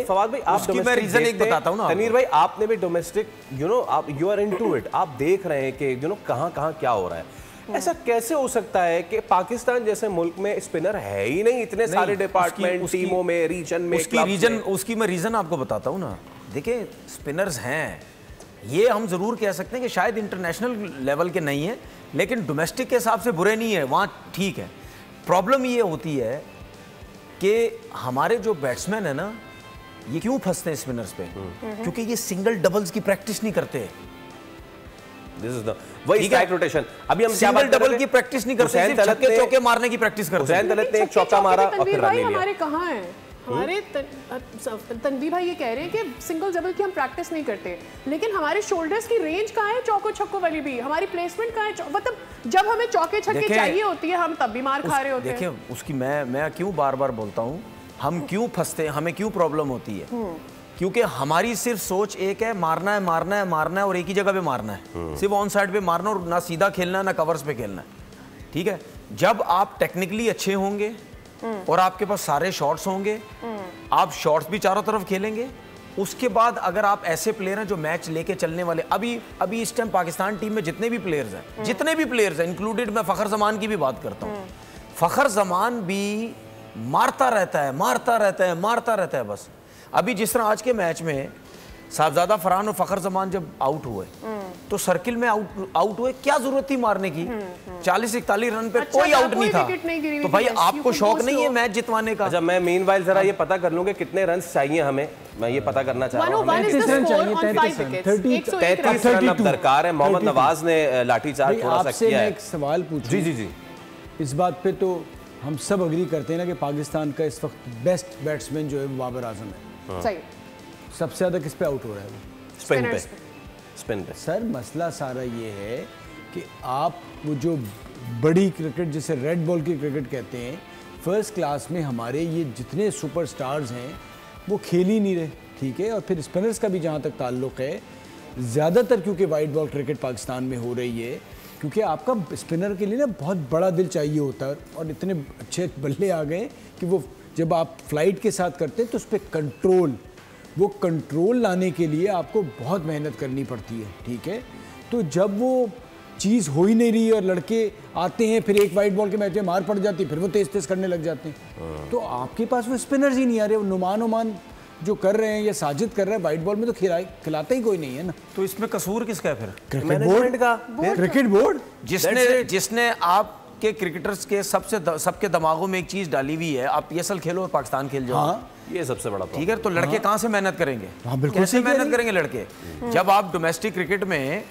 फवाद भाई आप उसकी मैं रीजन एक बताता हूं ना तनीर भाई, आपने भी डोमेस्टिक आप यू आर इनटू इट, आप देख रहे हैं कि कहां क्या हो रहा है। ऐसा कैसे हो सकता है कि पाकिस्तान जैसे मुल्क में स्पिनर है ही नहीं, इतने सारे डिपार्टमेंट, टीमों में, रीजन में, उसकी मैं रीजन आपको बताता हूं ना। देखिए स्पिनर्स हैं, ये हम जरूर कह सकते हैं कि शायद इंटरनेशनल लेवल के नहीं है, लेकिन डोमेस्टिक के हिसाब से बुरे नहीं है, वहां ठीक है। प्रॉब्लम ये होती है कि हमारे जो बैट्समैन है ना, ये क्यों फंसते हैं स्पिनर्स पे? क्योंकि ये सिंगल डबल्स की प्रैक्टिस नहीं करते। दिस इज द वही स्ट्राइक रोटेशन। अभी हम सिंगल डबल की प्रैक्टिस नहीं करते, सिर्फ छक्के चौके मारने की प्रैक्टिस करते हैं। हुसैन तलत ने एक चौका मारा और फिर रन ले लिया। हमारे कहां है? हमारे तनवीर भाई ये कह रहे हैं कि सिंगल डबल की हम प्रैक्टिस नहीं करते, लेकिन हमारे शोल्डर्स की रेंज कहाँ है चौको छक्कों वाली भी? हमारी प्लेसमेंट कहाँ है? मतलब जब हमें चौके छक्के चाहिए होती है हम तब भी मार खा रहे होते हैं। देखिए उसकी मैं क्यों बार बार बोलता हूँ, हम क्यों फंसते हैं, हमें क्यों प्रॉब्लम होती है? क्योंकि हमारी सिर्फ सोच एक है, मारना है मारना है मारना है और एक ही जगह पे मारना है, सिर्फ ऑन साइड पे मारना, और ना सीधा खेलना है ना कवर्स पे खेलना है। ठीक है, जब आप टेक्निकली अच्छे होंगे और आपके पास सारे शॉट्स होंगे, आप शॉट्स भी चारों तरफ खेलेंगे, उसके बाद अगर आप ऐसे प्लेयर हैं जो मैच लेके चलने वाले, अभी इस टाइम पाकिस्तान टीम में जितने भी प्लेयर्स हैं इंक्लूडेड, मैं फखर जमान की भी बात करता हूँ, फखर जमान भी मारता रहता है बस। अभी जिस तरह आज के मैच में साहबजादा फरहान और फखर जमान जब आउट हुए तो सर्किल में आउट हुए, क्या जरूरत थी मारने की? 40-41 रन पे कोई आउट नहीं था। तो भाई आपको शौक नहीं है मैच जितवाने का? अच्छा, मैं मीनवाइल जरा ये पता कर लूंगा कितने रन चाहिए हमें, मैं ये पता करना चाह रहा हूँ। 33 रन अब दरकार है। मोहम्मद नवाज ने लाठीचार्ज थोड़ा सा किया है। एक सवाल पूछूं? जी, इस बात पे तो हम सब अग्री करते हैं ना कि पाकिस्तान का इस वक्त बेस्ट बैट्समैन जो है वो बाबर आजम है। सही। सबसे ज्यादा किस पे आउट हो रहा है वो? स्पिन पे। सर मसला सारा ये है कि आप वो जो बड़ी क्रिकेट जिसे रेड बॉल की क्रिकेट कहते हैं, फर्स्ट क्लास में हमारे ये जितने सुपरस्टार्स हैं वो खेल ही नहीं रहे। ठीक है, और फिर स्पिनर्स का भी जहाँ तक ताल्लुक़ है, ज़्यादातर क्योंकि वाइट बॉल क्रिकेट पाकिस्तान में हो रही है, क्योंकि आपका स्पिनर के लिए ना बहुत बड़ा दिल चाहिए होता है, और इतने अच्छे बल्ले आ गए कि वो जब आप फ्लाइट के साथ करते हैं तो उस पर वो कंट्रोल लाने के लिए आपको बहुत मेहनत करनी पड़ती है। ठीक है, तो जब वो चीज़ हो ही नहीं रही और लड़के आते हैं, फिर एक वाइट बॉल के मैच में मार पड़ जाती है, फिर वो तेज करने लग जाते हैं, तो आपके पास वो स्पिनर्स ही नहीं आ रहे। वो नुमान जो कर रहे हैं या साजिद कर रहे हैं वाइट बॉल में, तो खिलाता ही कोई नहीं है ना। तो इसमें कसूर किसका है फिर? क्रिकेट बोर्ड जिसने आपके क्रिकेटर्स के सबके दिमागों में एक चीज डाली हुई है, आप PSL खेलो और पाकिस्तान खेल जाओ। हाँ, ये सबसे बड़ा ठीक है, तो लड़के कहाँ से मेहनत करेंगे? कैसे मेहनत करेंगे लड़के? जब आप डोमेस्टिक क्रिकेट में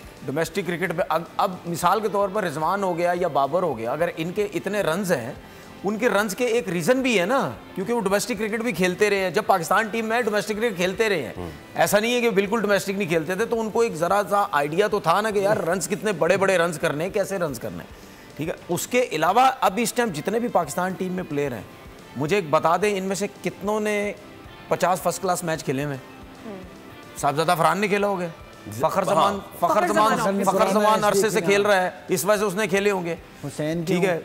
अब मिसाल के तौर पर रिजवान हो गया या बाबर हो गया, अगर इनके इतने रन्स हैं, उनके रन्स के एक रीजन भी है ना, क्योंकि वो डोमेस्टिक क्रिकेट भी खेलते रहे हैं। जब पाकिस्तान टीम में डोमेस्टिक क्रिकेट खेलते रहे हैं, ऐसा नहीं है कि बिल्कुल डोमेस्टिक नहीं खेलते थे, तो उनको एक जरा सा आइडिया तो था ना कि यार रन्स कितने बड़े बड़े रन्स करने, कैसे रन्स करने। ठीक है, उसके अलावा अब इस टाइम जितने भी पाकिस्तान टीम में प्लेयर हैं, मुझे एक बता दें इनमें से कितनों ने 50 फर्स्ट क्लास मैच खेले हुए? साहबजादा फरहान ने खेला होगा, फखर जमान अरसे से खेल रहा है, इस वजह से उसने खेले होंगे। हुसैन, ठीक है,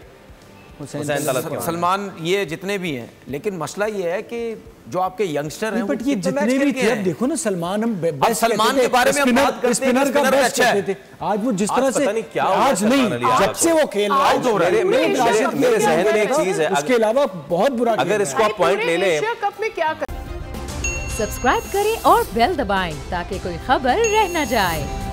सलमान, ये जितने भी हैं, लेकिन मसला ये है कि जो आपके यंगस्टर हैं, बट ये जितने भी थे, देखो ना सलमान, हम सलमान के बारे में हम बात करते हैं, स्पिनर का बेस्ट कहते थे। आज वो जिस तरह से आज नहीं, जब से वो खेल रहा है, मेरे जहन में एक चीज है, उसके अलावा बहुत बुरा, अगर इसको आप पॉइंट ले लें। सब्सक्राइब करें और बेल दबाएं ताकि कोई खबर रह न जाए।